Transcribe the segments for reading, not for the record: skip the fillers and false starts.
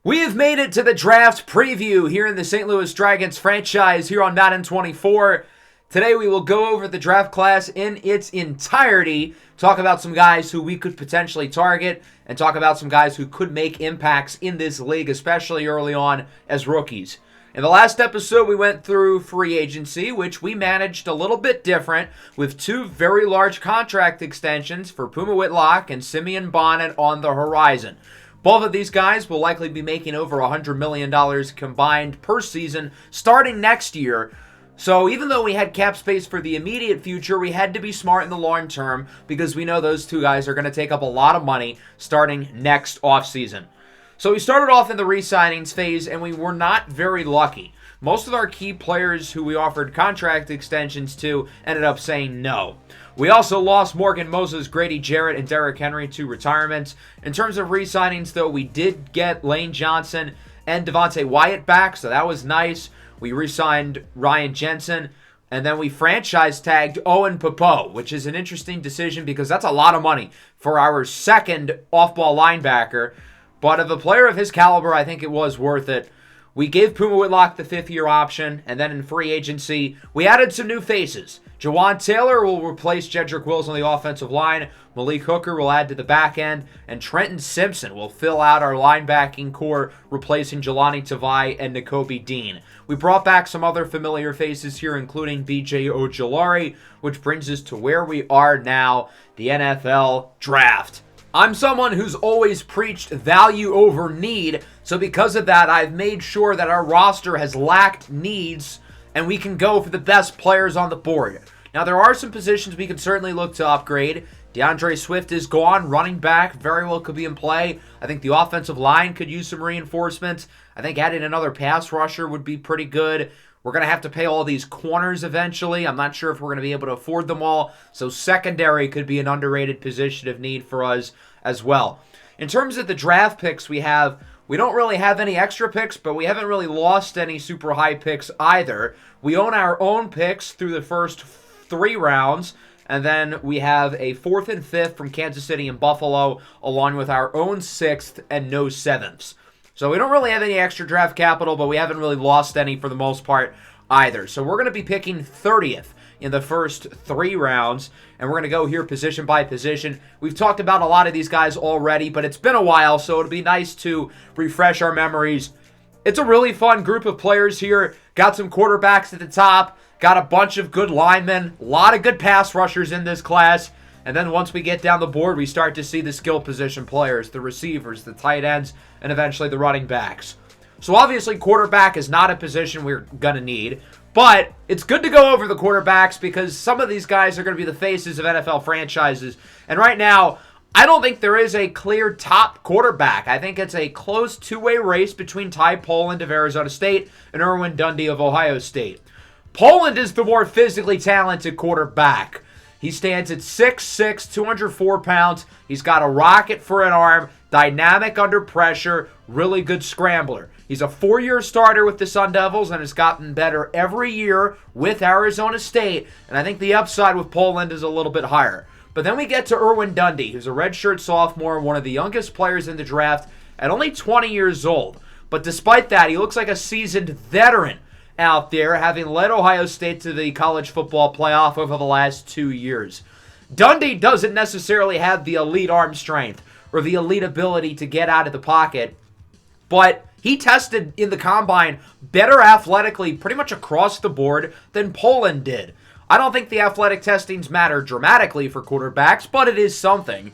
We have made it to the draft preview here in the St. Louis Dragons franchise here on Madden 24. Today we will go over the draft class in its entirety, talk about some guys who we could potentially target, and talk about some guys who could make impacts in this league, especially early on as rookies. In the last episode, we went through free agency, which we managed a little bit different with two very large contract extensions for Puma Whitlock and Simeon Bonnet on the horizon. Both of these guys will likely be making over $100 million combined per season starting next year. So even though we had cap space for the immediate future, we had to be smart in the long term because we know those two guys are going to take up a lot of money starting next offseason. So we started off in the re-signings phase, and we were not very lucky. Most of our key players who we offered contract extensions to ended up saying no. We also lost Morgan Moses, Grady Jarrett, and Derrick Henry to retirements. In terms of re-signings, though, we did get Lane Johnson and Devontae Wyatt back, so that was nice. We re-signed Ryan Jensen, and then we franchise tagged Owen Popo, which is an interesting decision because that's a lot of money for our second off-ball linebacker. But of a player of his caliber, I think it was worth it. We gave Puma Whitlock the fifth-year option, and then in free agency, we added some new faces. Jawan Taylor will replace Jedrick Wills on the offensive line, Malik Hooker will add to the back end, and Trenton Simpson will fill out our linebacking core, replacing Jelani Tavai and Nakobe Dean. We brought back some other familiar faces here, including B.J. Ojulari, which brings us to where we are now, the NFL Draft. I'm someone who's always preached value over need, so because of that, I've made sure that our roster has lacked needs, and we can go for the best players on the board. Now, there are some positions we can certainly look to upgrade. DeAndre Swift is gone. Running back very well could be in play. I think the offensive line could use some reinforcements. I think adding another pass rusher would be pretty good. We're going to have to pay all these corners eventually. I'm not sure if we're going to be able to afford them all. So secondary could be an underrated position of need for us as well. In terms of the draft picks we don't really have any extra picks, but we haven't really lost any super high picks either. We own our own picks through the first 3 rounds, and then we have a 4th and 5th from Kansas City and Buffalo, along with our own 6th and no 7ths. So we don't really have any extra draft capital, but we haven't really lost any for the most part either. So we're going to be picking 30th in the first 3 rounds, and we're going to go here position by position. We've talked about a lot of these guys already, but it's been a while, so it'll be nice to refresh our memories. It's a really fun group of players here. Got some quarterbacks at the top, got a bunch of good linemen, a lot of good pass rushers in this class. And then once we get down the board, we start to see the skill position players, the receivers, the tight ends, and eventually the running backs. So obviously quarterback is not a position we're going to need, but it's good to go over the quarterbacks because some of these guys are going to be the faces of NFL franchises. And right now, I don't think there is a clear top quarterback. I think it's a close two-way race between Ty Poland of Arizona State and Erwin Dundee of Ohio State. Poland is the more physically talented quarterback. He stands at 6'6", 204 pounds. He's got a rocket for an arm, dynamic under pressure, really good scrambler. He's a 4-year starter with the Sun Devils and has gotten better every year with Arizona State. And I think the upside with Poland is a little bit higher. But then we get to Erwin Dundee, who's a redshirt sophomore, one of the youngest players in the draft at only 20 years old. But despite that, he looks like a seasoned veteran out there, having led Ohio State to the college football playoff over the last 2 years. Dundee doesn't necessarily have the elite arm strength or the elite ability to get out of the pocket, but he tested in the combine better athletically pretty much across the board than Poland did. I don't think the athletic testings matter dramatically for quarterbacks, but it is something.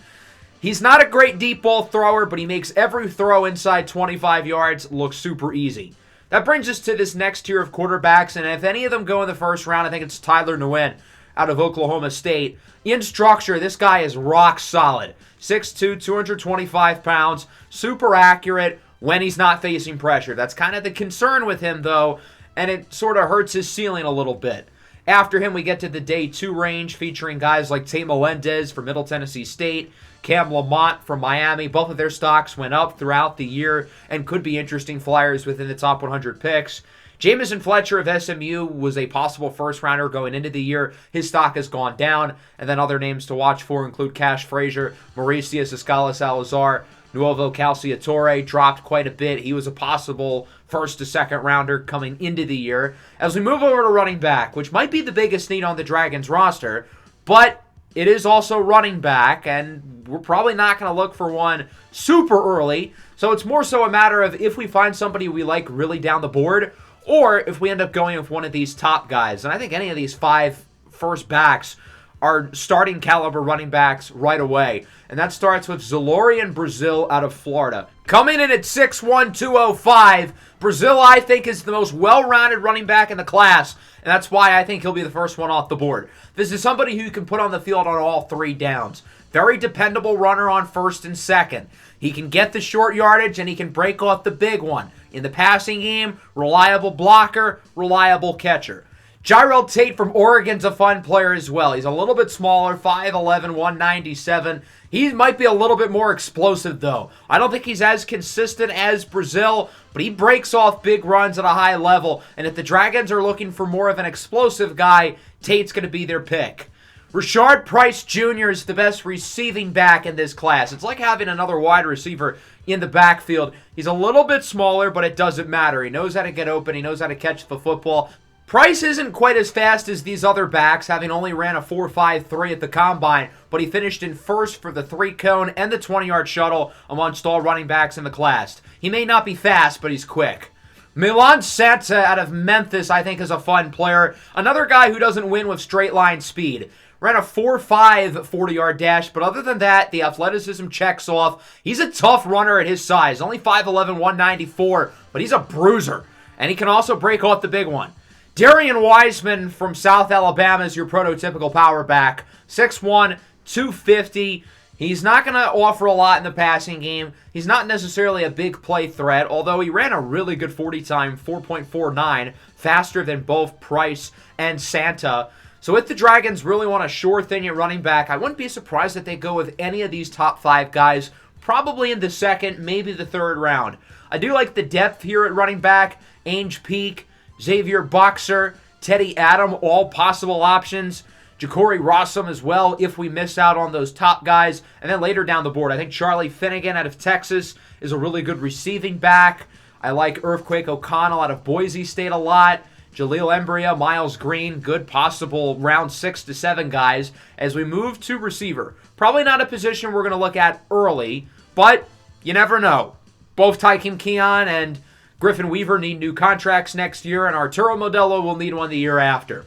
He's not a great deep ball thrower, but he makes every throw inside 25 yards look super easy. That brings us to this next tier of quarterbacks, and if any of them go in the first round, I think it's Tyler Nguyen out of Oklahoma State. In structure, this guy is rock solid. 6'2", 225 pounds, super accurate when he's not facing pressure. That's kind of the concern with him, though, and it sort of hurts his ceiling a little bit. After him, we get to the day 2 range, featuring guys like Tay Melendez from Middle Tennessee State, Cam Lamont from Miami. Both of their stocks went up throughout the year and could be interesting flyers within the top 100 picks. Jamison Fletcher of SMU was a possible first-rounder going into the year. His stock has gone down. And then other names to watch for include Cash Frazier, Mauricio Escala Salazar, Nuovo Calciatore dropped quite a bit. He was a possible first to second rounder coming into the year. As we move over to running back, which might be the biggest need on the Dragons roster, but it is also running back, and we're probably not going to look for one super early. So it's more so a matter of if we find somebody we like really down the board, or if we end up going with one of these top guys. And I think any of these 5 first backs are starting caliber running backs right away. And that starts with Zalorian Brazil out of Florida. Coming in at 6'1", 205, Brazil, I think, is the most well-rounded running back in the class, and that's why I think he'll be the first one off the board. This is somebody who you can put on the field on all 3 downs. Very dependable runner on first and second. He can get the short yardage, and he can break off the big one. In the passing game, reliable blocker, reliable catcher. Jyrel Tate from Oregon's a fun player as well. He's a little bit smaller, 5'11", 197. He might be a little bit more explosive, though. I don't think he's as consistent as Brazil, but he breaks off big runs at a high level. And if the Dragons are looking for more of an explosive guy, Tate's going to be their pick. Rashard Price Jr. is the best receiving back in this class. It's like having another wide receiver in the backfield. He's a little bit smaller, but it doesn't matter. He knows how to get open. He knows how to catch the football. Price isn't quite as fast as these other backs, having only ran a 4.53 at the Combine, but he finished in first for the 3-cone and the 20-yard shuttle amongst all running backs in the class. He may not be fast, but he's quick. Milan Santa out of Memphis, I think, is a fun player. Another guy who doesn't win with straight line speed. Ran a 4.5 40-yard dash, but other than that, the athleticism checks off. He's a tough runner at his size, only 5'11", 194, but he's a bruiser, and he can also break off the big one. Darian Wiseman from South Alabama is your prototypical power back. 6'1", 250. He's not going to offer a lot in the passing game. He's not necessarily a big play threat, although he ran a really good 40 time, 4.49, faster than both Price and Santa. So if the Dragons really want a sure thing at running back, I wouldn't be surprised if they go with any of these top 5 guys, probably in the second, maybe the third round. I do like the depth here at running back. Ainge Peak, Xavier Boxer, Teddy Adam, all possible options. Ja'Cory Rossum as well if we miss out on those top guys. And then later down the board, I think Charlie Finnegan out of Texas is a really good receiving back. I like Earthquake O'Connell out of Boise State a lot. Jaleel Embria, Miles Green, good possible round 6 to 7 guys. As we move to receiver, probably not a position we're going to look at early, but you never know. Both Tykeem Keon and Griffin Weaver need new contracts next year, and Arturo Modelo will need one the year after.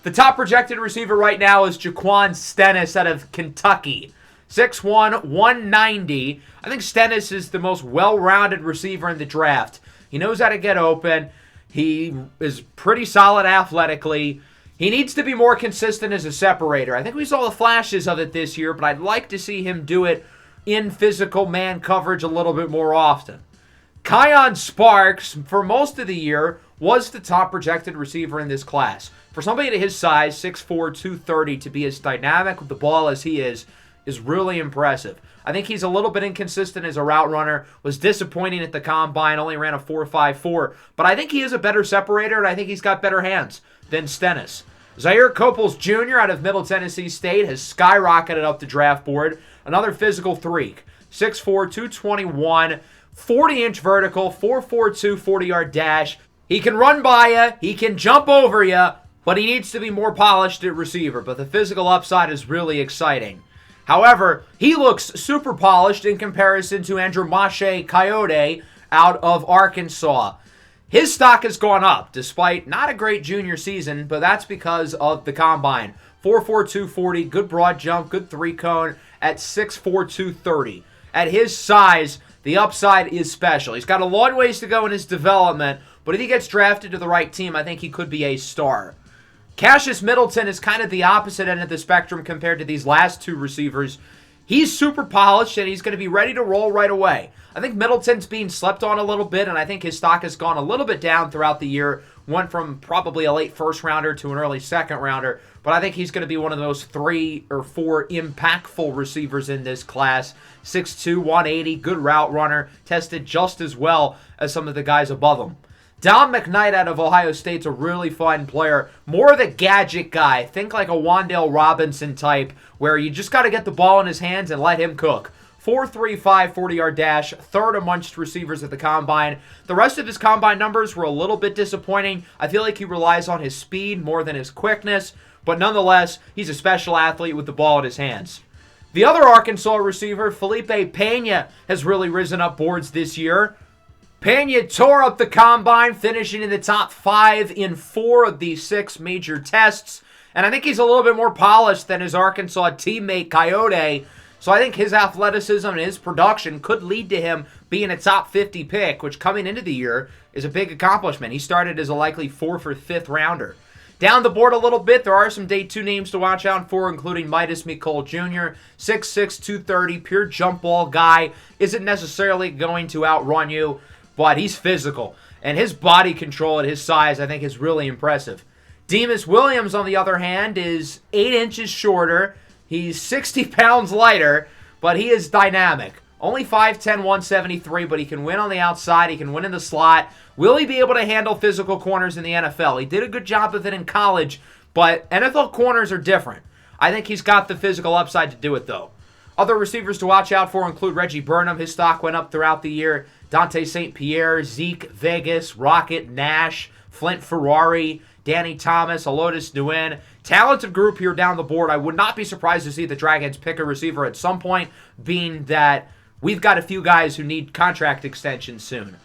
The top projected receiver right now is Jaquan Stennis out of Kentucky. 6'1", 190. I think Stennis is the most well-rounded receiver in the draft. He knows how to get open. He is pretty solid athletically. He needs to be more consistent as a separator. I think we saw the flashes of it this year, but I'd like to see him do it in physical man coverage a little bit more often. Kion Sparks, for most of the year, was the top projected receiver in this class. For somebody at his size, 6'4", 230, to be as dynamic with the ball as he is really impressive. I think he's a little bit inconsistent as a route runner, was disappointing at the Combine, only ran a 4.54, but I think he is a better separator, and I think he's got better hands than Stennis. Zaire Copels Jr. out of Middle Tennessee State has skyrocketed up the draft board. Another physical freak, 6'4", 221, 40-inch vertical, 4.42 40-yard dash. He can run by you, he can jump over you, but he needs to be more polished at receiver. But the physical upside is really exciting. However, he looks super polished in comparison to Andrew Coyote out of Arkansas. His stock has gone up, despite not a great junior season, but that's because of the Combine. 4.4 240, good broad jump, good 3-cone at 6'4", 230. At his size, the upside is special. He's got a long ways to go in his development, but if he gets drafted to the right team, I think he could be a star. Cassius Middleton is kind of the opposite end of the spectrum compared to these last 2 receivers. He's super polished, and he's going to be ready to roll right away. I think Middleton's being slept on a little bit, and I think his stock has gone a little bit down throughout the year. Went from probably a late first-rounder to an early second-rounder, but I think he's going to be one of those 3 or 4 impactful receivers in this class. 6'2", 180, good route runner, tested just as well as some of the guys above him. Dom McKnight out of Ohio State's a really fun player. More of the gadget guy. Think like a Wan'Dale Robinson type, where you just got to get the ball in his hands and let him cook. 4.35 40-yard dash, third amongst receivers at the combine. The rest of his combine numbers were a little bit disappointing. I feel like he relies on his speed more than his quickness, but nonetheless, he's a special athlete with the ball in his hands. The other Arkansas receiver, Felipe Pena, has really risen up boards this year. Pena tore up the combine, finishing in the top 5 in 4 of the 6 major tests. And I think he's a little bit more polished than his Arkansas teammate, Coyote. So I think his athleticism and his production could lead to him being a top 50 pick, which coming into the year is a big accomplishment. He started as a likely 4th or 5th rounder. Down the board a little bit, there are some day 2 names to watch out for, including Midas Mecole Jr., 6'6", 230, pure jump ball guy. Isn't necessarily going to outrun you, but he's physical. And his body control at his size, I think, is really impressive. Demus Williams, on the other hand, is 8 inches shorter. He's 60 pounds lighter, but he is dynamic. Only 5'10", 173, but he can win on the outside. He can win in the slot. Will he be able to handle physical corners in the NFL? He did a good job of it in college, but NFL corners are different. I think he's got the physical upside to do it, though. Other receivers to watch out for include Reggie Burnham. His stock went up throughout the year. Dante St. Pierre, Zeke Vegas, Rocket Nash, Flint Ferrari, Danny Thomas, Alotis Nguyen. Talented group here down the board. I would not be surprised to see the Dragons pick a receiver at some point, being that we've got a few guys who need contract extensions soon.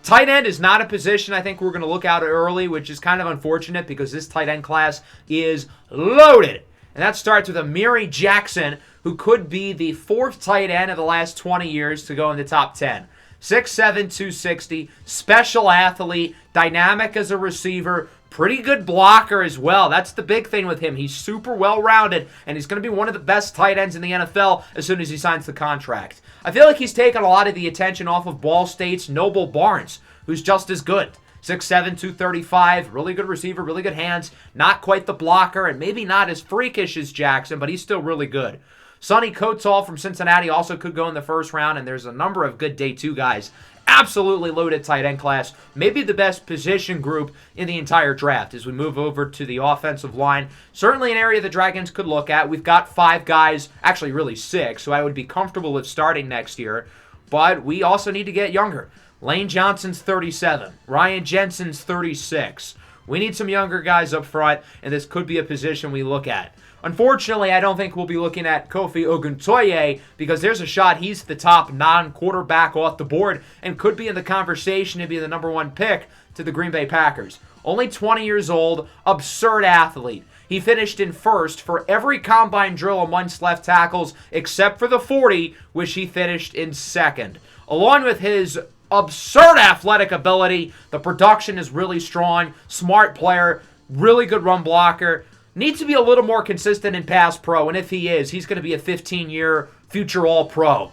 Tight end is not a position I think we're going to look out early, which is kind of unfortunate because this tight end class is loaded. And that starts with Amiri Jackson, who could be the 4th tight end of the last 20 years to go in the top 10. 6'7", 260, special athlete, dynamic as a receiver, pretty good blocker as well. That's the big thing with him. He's super well-rounded, and he's going to be one of the best tight ends in the NFL as soon as he signs the contract. I feel like he's taken a lot of the attention off of Ball State's Noble Barnes, who's just as good. 6'7", 235, really good receiver, really good hands, not quite the blocker, and maybe not as freakish as Jackson, but he's still really good. Sonny Coatsall from Cincinnati also could go in the first round, and there's a number of good day 2 guys. Absolutely loaded tight end class. Maybe the best position group in the entire draft as we move over to the offensive line. Certainly an area the Dragons could look at. We've got 5 guys, actually really 6, so I would be comfortable with starting next year. But we also need to get younger. Lane Johnson's 37. Ryan Jensen's 36. We need some younger guys up front, and this could be a position we look at. Unfortunately, I don't think we'll be looking at Kofi Oguntoye because there's a shot he's the top non-quarterback off the board and could be in the conversation to be the number 1 pick to the Green Bay Packers. Only 20 years old, absurd athlete. He finished in first for every combine drill amongst left tackles except for the 40, which he finished in second. Along with his absurd athletic ability, the production is really strong, smart player, really good run blocker. Needs to be a little more consistent in pass pro, and if he is, he's going to be a 15-year future All-Pro.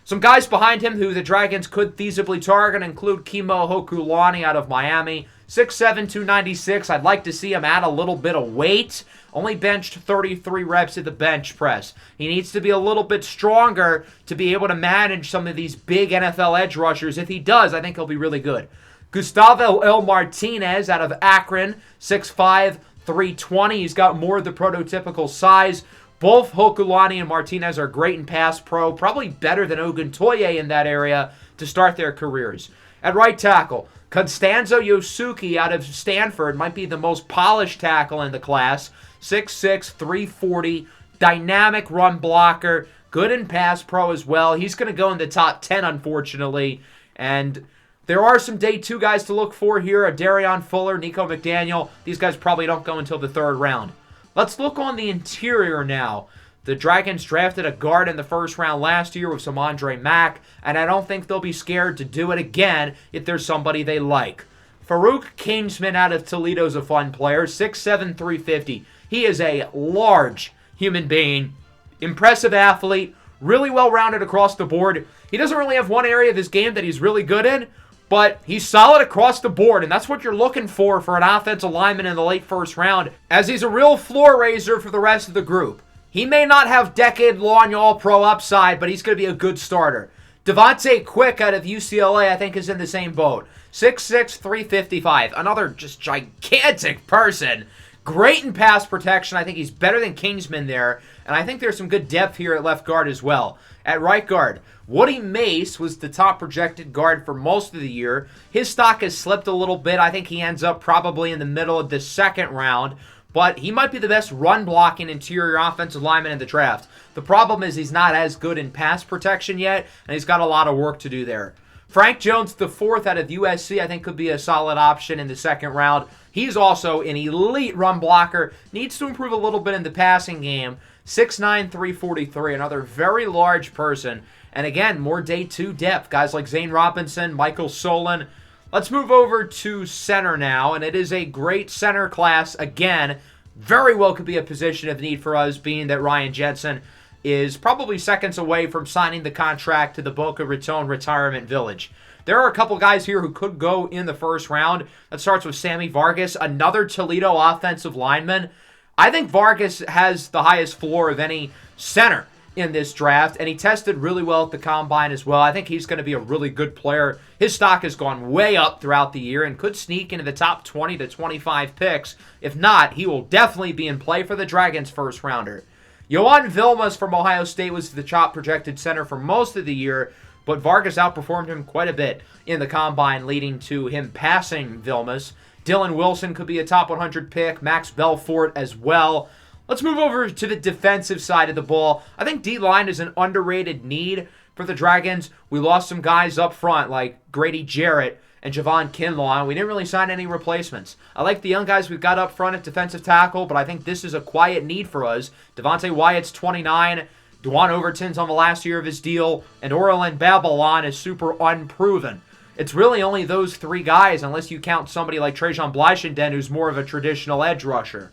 Some guys behind him who the Dragons could feasibly target include Kimo Hokulani out of Miami. 6'7", 296. I'd like to see him add a little bit of weight. Only benched 33 reps at the bench press. He needs to be a little bit stronger to be able to manage some of these big NFL edge rushers. If he does, I think he'll be really good. Gustavo L. Martinez out of Akron, 6'5", 320. He's got more of the prototypical size. Both Hokulani and Martinez are great in pass pro, probably better than Oguntoye in that area to start their careers. At right tackle, Constanzo Yosuke out of Stanford might be the most polished tackle in the class. 6'6", 340, dynamic run blocker, good in pass pro as well. He's going to go in the top 10, unfortunately, and there are some day 2 guys to look for here. Darion Fuller, Nico McDaniel. These guys probably don't go until the 3rd round. Let's look on the interior now. The Dragons drafted a guard in the first round last year with some Andre Mack, and I don't think they'll be scared to do it again if there's somebody they like. Farouk Kingsman out of Toledo's a fun player, 6'7", 350. He is a large human being, impressive athlete, really well-rounded across the board. He doesn't really have one area of his game that he's really good in, but he's solid across the board, and that's what you're looking for an offensive lineman in the late first round, as he's a real floor raiser for the rest of the group. He may not have decade-long all-pro upside, but he's going to be a good starter. Devontae Quick out of UCLA, I think, is in the same boat. 6'6", 355. Another just gigantic person. Great in pass protection. I think he's better than Kingsman there. And I think there's some good depth here at left guard as well. At right guard, Woody Mace was the top projected guard for most of the year. His stock has slipped a little bit. I think he ends up probably in the middle of the second round. But he might be the best run-blocking interior offensive lineman in the draft. The problem is he's not as good in pass protection yet, and he's got a lot of work to do there. Frank Jones, the fourth out of USC, I think could be a solid option in the second round. He's also an elite run blocker. Needs to improve a little bit in the passing game. 6'9", 343, another very large person. And again, more day two depth. Guys like Zane Robinson, Michael Solon. Let's move over to center now, and it is a great center class. Again, very well could be a position of need for us, being that Ryan Jensen is probably seconds away from signing the contract to the Boca Raton Retirement Village. There are a couple guys here who could go in the first round. That starts with Sammy Vargas, another Toledo offensive lineman. I think Vargas has the highest floor of any center in this draft, and he tested really well at the combine as well. I think he's going to be a really good player. His stock has gone way up throughout the year and could sneak into the top 20 to 25 picks. If not, he will definitely be in play for the Dragons' first rounder. Yohan Vilmas from Ohio State was the top projected center for most of the year, but Vargas outperformed him quite a bit in the combine, leading to him passing Vilmas. Dylan Wilson could be a top 100 pick, Max Belfort as well. Let's move over to the defensive side of the ball. I think D-line is an underrated need for the Dragons. We lost some guys up front like Grady Jarrett and Javon Kinlaw, and we didn't really sign any replacements. I like the young guys we've got up front at defensive tackle, but I think this is a quiet need for us. Devontae Wyatt's 29, Dwan Overton's on the last year of his deal, and Orlin Babylon is super unproven. It's really only those three guys, unless you count somebody like Trajan Blyshenden, who's more of a traditional edge rusher.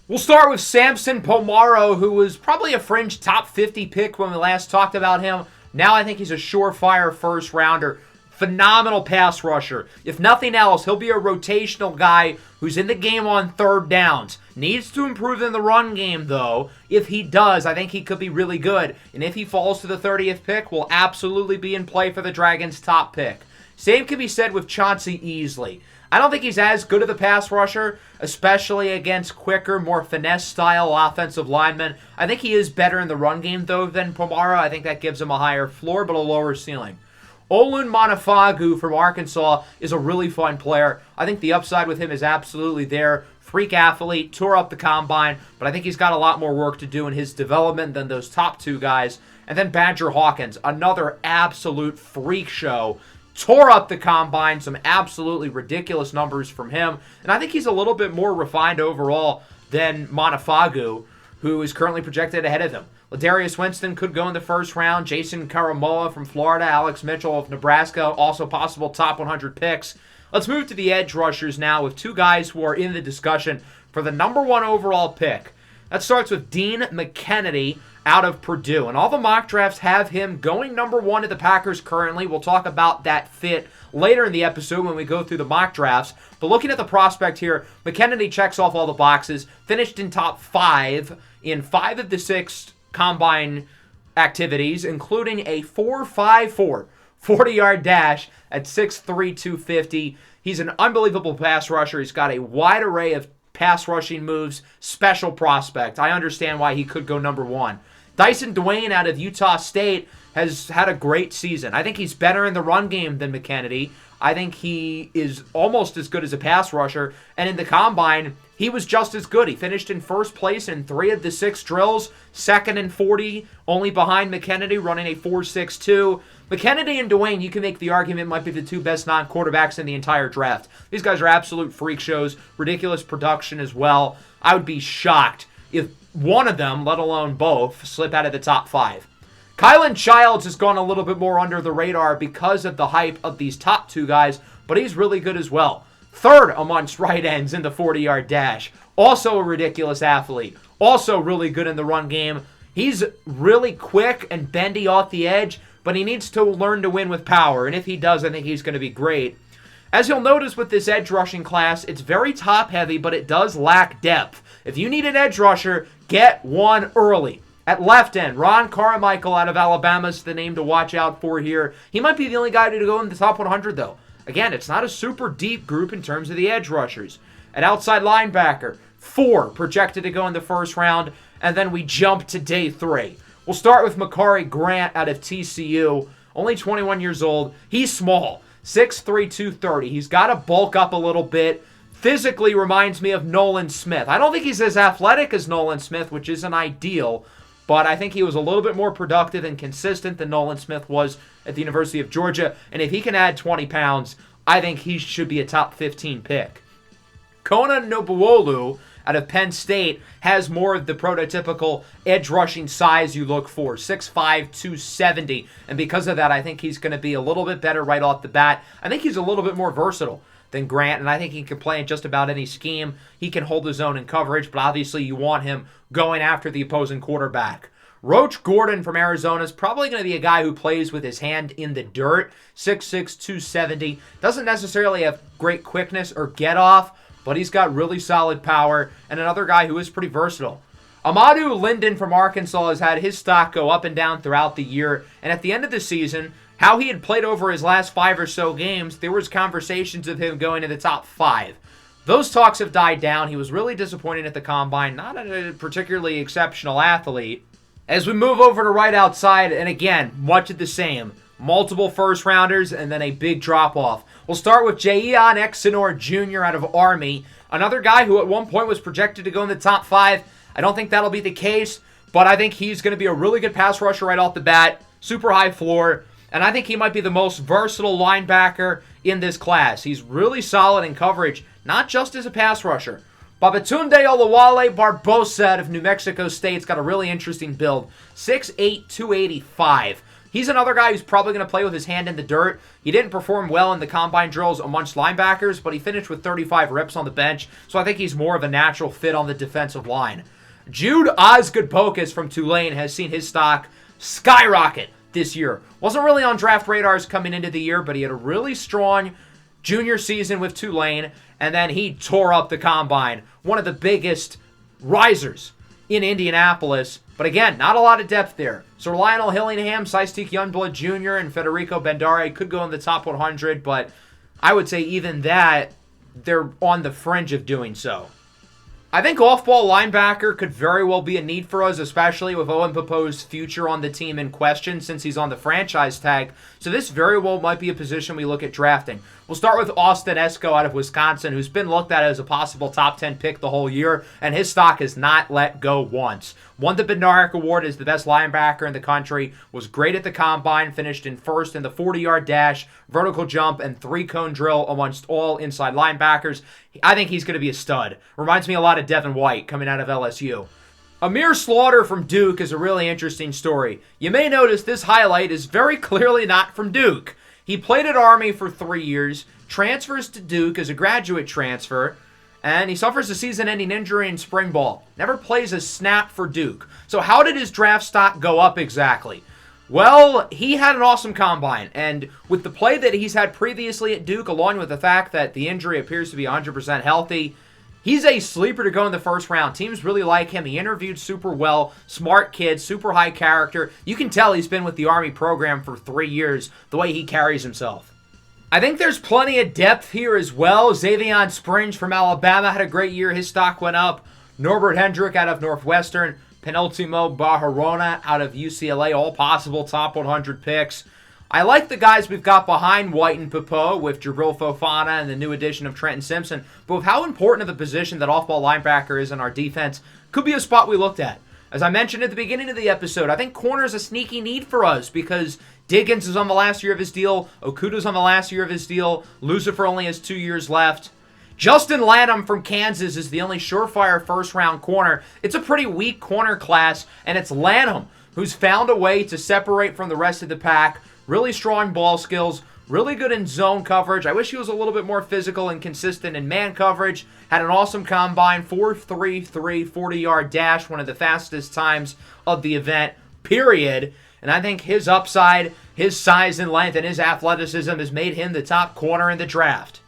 We'll start with Samson Pomaro, who was probably a fringe top 50 pick when we last talked about him. Now I think he's a surefire first rounder. Phenomenal pass rusher. If nothing else, he'll be a rotational guy who's in the game on third downs. Needs to improve in the run game, though. If he does, I think he could be really good. And if he falls to the 30th pick, will absolutely be in play for the Dragons' top pick. Same can be said with Chauncey Easley. I don't think he's as good of a pass rusher, especially against quicker, more finesse-style offensive linemen. I think he is better in the run game, though, than Pomaro. I think that gives him a higher floor, but a lower ceiling. Olun Monafagu from Arkansas is a really fun player. I think the upside with him is absolutely there. Freak athlete, tore up the combine, but I think he's got a lot more work to do in his development than those top two guys. And then Badger Hawkins, another absolute freak show. Tore up the combine, some absolutely ridiculous numbers from him. And I think he's a little bit more refined overall than Monafagu, who is currently projected ahead of him. Ladarius Winston could go in the first round. Jason Karamoa from Florida. Alex Mitchell of Nebraska, also possible top 100 picks. Let's move to the edge rushers now with two guys who are in the discussion for the number one overall pick. That starts with Dean McKennedy out of Purdue. And all the mock drafts have him going number one to the Packers currently. We'll talk about that fit later in the episode when we go through the mock drafts. But looking at the prospect here, McKennedy checks off all the boxes. Finished in top 5 in 5 of the 6 combine activities, including a 4.54 40-yard dash at 6'3", 250. He's an unbelievable pass rusher. He's got a wide array of pass rushing moves. Special prospect. I understand why he could go number one. Dyson Dwayne out of Utah State has had a great season. I think he's better in the run game than McKennedy. I think he is almost as good as a pass rusher. And in the combine, he was just as good. He finished in first place in 3 of the 6 drills, second in 40, only behind McKennedy, running a 4.62. McKennedy and Dwayne, you can make the argument, might be the 2 best non-quarterbacks in the entire draft. These guys are absolute freak shows, ridiculous production as well. I would be shocked if one of them, let alone both, slip out of the top 5. Kylan Childs has gone a little bit more under the radar because of the hype of these top 2 guys, but he's really good as well. Third amongst right ends in the 40-yard dash. Also a ridiculous athlete. Also really good in the run game. He's really quick and bendy off the edge, but he needs to learn to win with power, and if he does, I think he's going to be great. As you'll notice with this edge rushing class, it's very top-heavy, but it does lack depth. If you need an edge rusher, get one early. At left end, Ron Carmichael out of Alabama is the name to watch out for here. He might be the only guy to go in the top 100, though. Again, it's not a super deep group in terms of the edge rushers. At outside linebacker, 4 projected to go in the first round, and then we jump to day 3. We'll start with Makari Grant out of TCU, only 21 years old. He's small, 6'3", 230. He's got to bulk up a little bit. Physically reminds me of Nolan Smith. I don't think he's as athletic as Nolan Smith, which isn't ideal, but I think he was a little bit more productive and consistent than Nolan Smith was at the University of Georgia. And if he can add 20 pounds, I think he should be a top 15 pick. Kona Nobuolu out of Penn State has more of the prototypical edge rushing size you look for, 6'5", 270. And because of that, I think he's going to be a little bit better right off the bat. I think he's a little bit more versatile than Grant, and I think he can play in just about any scheme. He can hold his own in coverage, but obviously you want him going after the opposing quarterback. Roach Gordon from Arizona is probably going to be a guy who plays with his hand in the dirt, 6'6", 270. Doesn't necessarily have great quickness or get-off, but he's got really solid power, and another guy who is pretty versatile. Amadou Linden from Arkansas has had his stock go up and down throughout the year, and at the end of the season, how he had played over his last 5 or so games, there was conversations of him going to the top 5. Those talks have died down. He was really disappointing at the Combine, not a particularly exceptional athlete. As we move over to right outside, and again, much of the same. Multiple first-rounders and then a big drop-off. We'll start with Jayon Exenor Jr. out of Army, another guy who at one point was projected to go in the top 5. I don't think that'll be the case, but I think he's going to be a really good pass rusher right off the bat, super high floor, and I think he might be the most versatile linebacker in this class. He's really solid in coverage, not just as a pass rusher. Babatunde Olawale Barbosa out of New Mexico State's got a really interesting build, 6'8", 285. He's another guy who's probably going to play with his hand in the dirt. He didn't perform well in the combine drills amongst linebackers, but he finished with 35 reps on the bench, so I think he's more of a natural fit on the defensive line. Jude Osgood-Pocus from Tulane has seen his stock skyrocket this year. Wasn't really on draft radars coming into the year, but he had a really strong junior season with Tulane, and then he tore up the combine. One of the biggest risers in Indianapolis. But again, not a lot of depth there. So Lionel Hillingham, Systek Youngblood Jr., and Federico Bendare could go in the top 100, but I would say even that, they're on the fringe of doing so. I think off-ball linebacker could very well be a need for us, especially with Owen Popo's future on the team in question since he's on the franchise tag. So this very well might be a position we look at drafting. We'll start with Austin Esco out of Wisconsin, who's been looked at as a possible top 10 pick the whole year, and his stock has not let go once. Won the Bednarik Award as the best linebacker in the country, was great at the Combine, finished in first in the 40-yard dash, vertical jump, and 3-cone drill amongst all inside linebackers. I think he's going to be a stud. Reminds me a lot of Devin White coming out of LSU. Amir Slaughter from Duke is a really interesting story. You may notice this highlight is very clearly not from Duke. He played at Army for 3 years, transfers to Duke as a graduate transfer, and he suffers a season-ending injury in spring ball. Never plays a snap for Duke. So how did his draft stock go up exactly? Well, he had an awesome combine, and with the play that he's had previously at Duke, along with the fact that the injury appears to be 100% healthy, he's a sleeper to go in the first round. Teams really like him. He interviewed super well. Smart kid, super high character. You can tell he's been with the Army program for 3 years, the way he carries himself. I think there's plenty of depth here as well. Xavion Springs from Alabama had a great year. His stock went up. Norbert Hendrick out of Northwestern. Penultimo Barahona out of UCLA. All possible top 100 picks. I like the guys we've got behind White and Popo with Jabril Fofana and the new addition of Trenton Simpson. But with how important of a position that off-ball linebacker is in our defense, could be a spot we looked at. As I mentioned at the beginning of the episode, I think corner is a sneaky need for us because Diggins is on the last year of his deal. Okuda's on the last year of his deal. Lucifer only has 2 years left. Justin Lanham from Kansas is the only surefire first-round corner. It's a pretty weak corner class, and it's Lanham who's found a way to separate from the rest of the pack. Really strong ball skills, really good in zone coverage. I wish he was a little bit more physical and consistent in man coverage. Had an awesome combine, 4.33 40-yard dash, one of the fastest times of the event, period. And I think his upside, his size and length, and his athleticism has made him the top corner in the draft.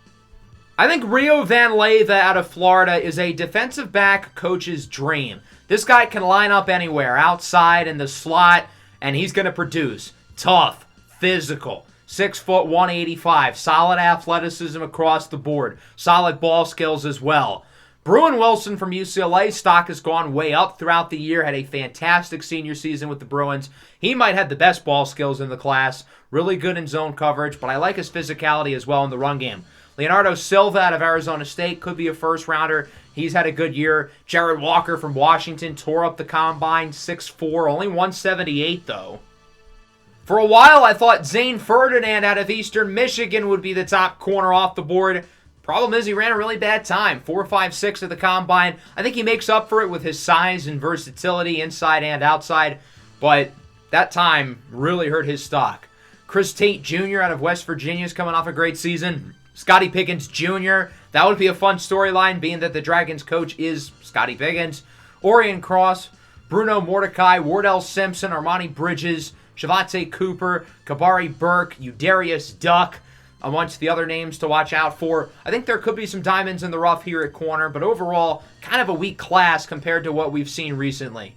I think Rio Van Leyva out of Florida is a defensive back coach's dream. This guy can line up anywhere, outside, in the slot, and he's going to produce. Tough, physical, 6 foot 185, solid athleticism across the board, solid ball skills as well. Bruin Wilson from UCLA, stock has gone way up throughout the year, had a fantastic senior season with the Bruins. He might have the best ball skills in the class, really good in zone coverage, but I like his physicality as well in the run game. Leonardo Silva out of Arizona State could be a first-rounder. He's had a good year. Jared Walker from Washington tore up the combine, 6'4", only 178 though. For a while, I thought Zane Ferdinand out of Eastern Michigan would be the top corner off the board. Problem is he ran a really bad time, 4.56 at the combine. I think he makes up for it with his size and versatility inside and outside, but that time really hurt his stock. Chris Tate Jr. out of West Virginia is coming off a great season. Scotty Pickens Jr., that would be a fun storyline, being that the Dragons coach is Scotty Pickens. Orion Cross, Bruno Mordecai, Wardell Simpson, Armani Bridges, Shavante Cooper, Kabari Burke, Udarius Duck, amongst the other names to watch out for. I think there could be some diamonds in the rough here at corner, but overall, kind of a weak class compared to what we've seen recently.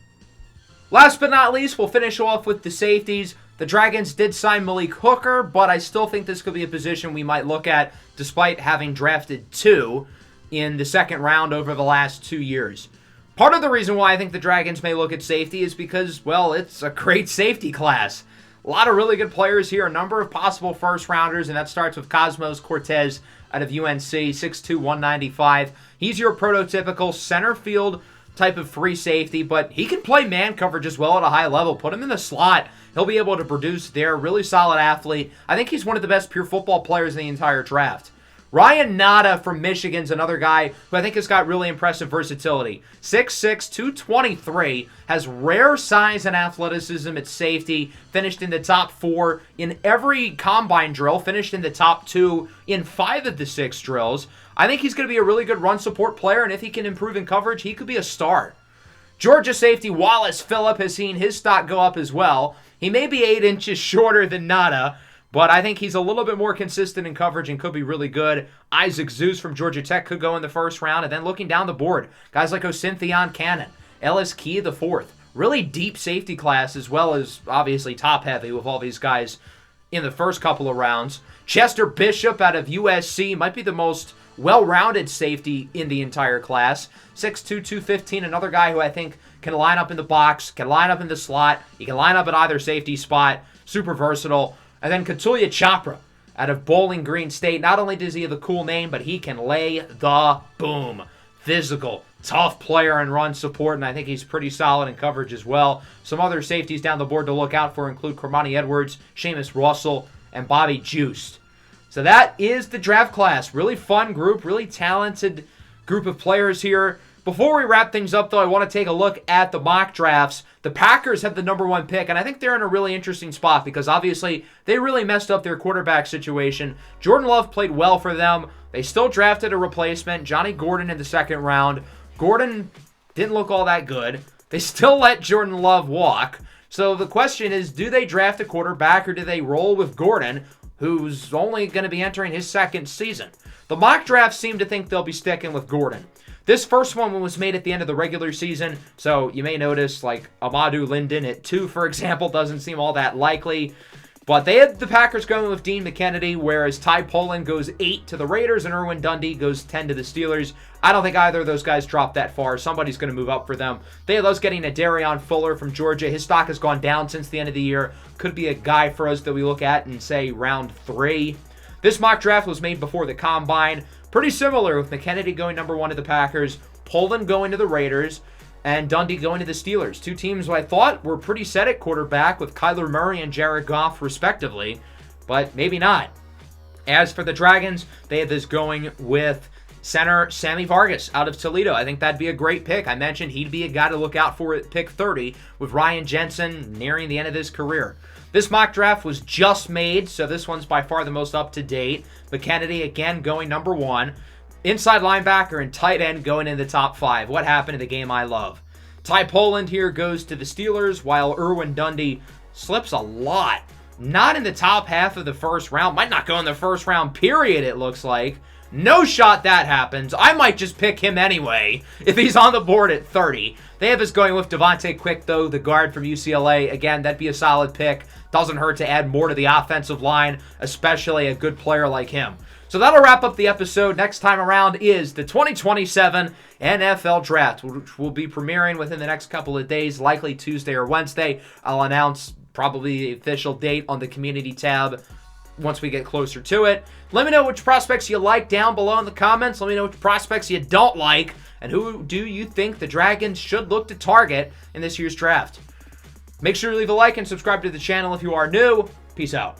Last but not least, we'll finish off with the safeties. The Dragons did sign Malik Hooker, but I still think this could be a position we might look at, despite having drafted 2 in the second round over the last 2 years. Part of the reason why I think the Dragons may look at safety is because, well, it's a great safety class. A lot of really good players here, a number of possible first-rounders, and that starts with Cosmos Cortez out of UNC, 6'2", 195. He's your prototypical center field type of free safety, but he can play man coverage as well at a high level. Put him in the slot. He'll be able to produce there. Really solid athlete. I think he's one of the best pure football players in the entire draft. Ryan Nada from Michigan's another guy who I think has got really impressive versatility. 6'6", 223, has rare size and athleticism at safety, finished in the top 4 in every combine drill, finished in the top 2 in 5 of the 6 drills. I think he's going to be a really good run support player, and if he can improve in coverage, he could be a star. Georgia safety Wallace Phillip has seen his stock go up as well. He may be 8 inches shorter than Nada, but I think he's a little bit more consistent in coverage and could be really good. Isaac Zeus from Georgia Tech could go in the first round. And then looking down the board, guys like Osintheon Cannon, Ellis Key the fourth. Really deep safety class, as well as obviously top heavy with all these guys in the first couple of rounds. Chester Bishop out of USC might be the most well-rounded safety in the entire class. 6'2", 215, another guy who I think can line up in the box, can line up in the slot. He can line up at either safety spot. Super versatile. And then Katulia Chopra out of Bowling Green State. Not only does he have a cool name, but he can lay the boom. Physical, tough player and run support, and I think he's pretty solid in coverage as well. Some other safeties down the board to look out for include Cormani Edwards, Seamus Russell, and Bobby Juiced. So that is the draft class. Really fun group, really talented group of players here. Before we wrap things up, though, I want to take a look at the mock drafts. The Packers have the number 1 pick, and I think they're in a really interesting spot because obviously they really messed up their quarterback situation. Jordan Love played well for them. They still drafted a replacement, Johnny Gordon, in the second round. Gordon didn't look all that good. They still let Jordan Love walk. So the question is, do they draft a quarterback or do they roll with Gordon, who's only going to be entering his second season? The mock drafts seem to think they'll be sticking with Gordon. This first one was made at the end of the regular season, so you may notice, like, Amadou Linden at 2, for example, doesn't seem all that likely. But they had the Packers going with Dean McKennedy, whereas Ty Poland goes 8 to the Raiders and Irwin Dundee goes 10 to the Steelers. I don't think either of those guys drop that far. Somebody's going to move up for them. They had those getting a Darion Fuller from Georgia. His stock has gone down since the end of the year. Could be a guy for us that we look at in, say, round 3. This mock draft was made before the Combine. Pretty similar, with McKennedy going number 1 to the Packers, Poland going to the Raiders, and Dundee going to the Steelers. 2 teams who I thought were pretty set at quarterback with Kyler Murray and Jared Goff, respectively, but maybe not. As for the Dragons, they have this going with center Sammy Vargas out of Toledo. I think that'd be a great pick. I mentioned he'd be a guy to look out for at pick 30 with Ryan Jensen nearing the end of his career. This mock draft was just made, so this one's by far the most up-to-date. McKennedy, again, going number 1. Inside linebacker and tight end going in the top 5. What happened in the game I love? Ty Poland here goes to the Steelers, while Irwin Dundee slips a lot. Not in the top half of the first round. Might not go in the first round, period, it looks like. No shot that happens. I might just pick him anyway if he's on the board at 30. They have us going with Devontae Quick, though, the guard from UCLA. Again, that'd be a solid pick. Doesn't hurt to add more to the offensive line, especially a good player like him. So that'll wrap up the episode. Next time around is the 2027 NFL Draft, which will be premiering within the next couple of days, likely Tuesday or Wednesday. I'll announce probably the official date on the community tab once we get closer to it. Let me know which prospects you like down below in the comments. Let me know which prospects you don't like, and who do you think the Dragons should look to target in this year's draft. Make sure to leave a like and subscribe to the channel if you are new. Peace out.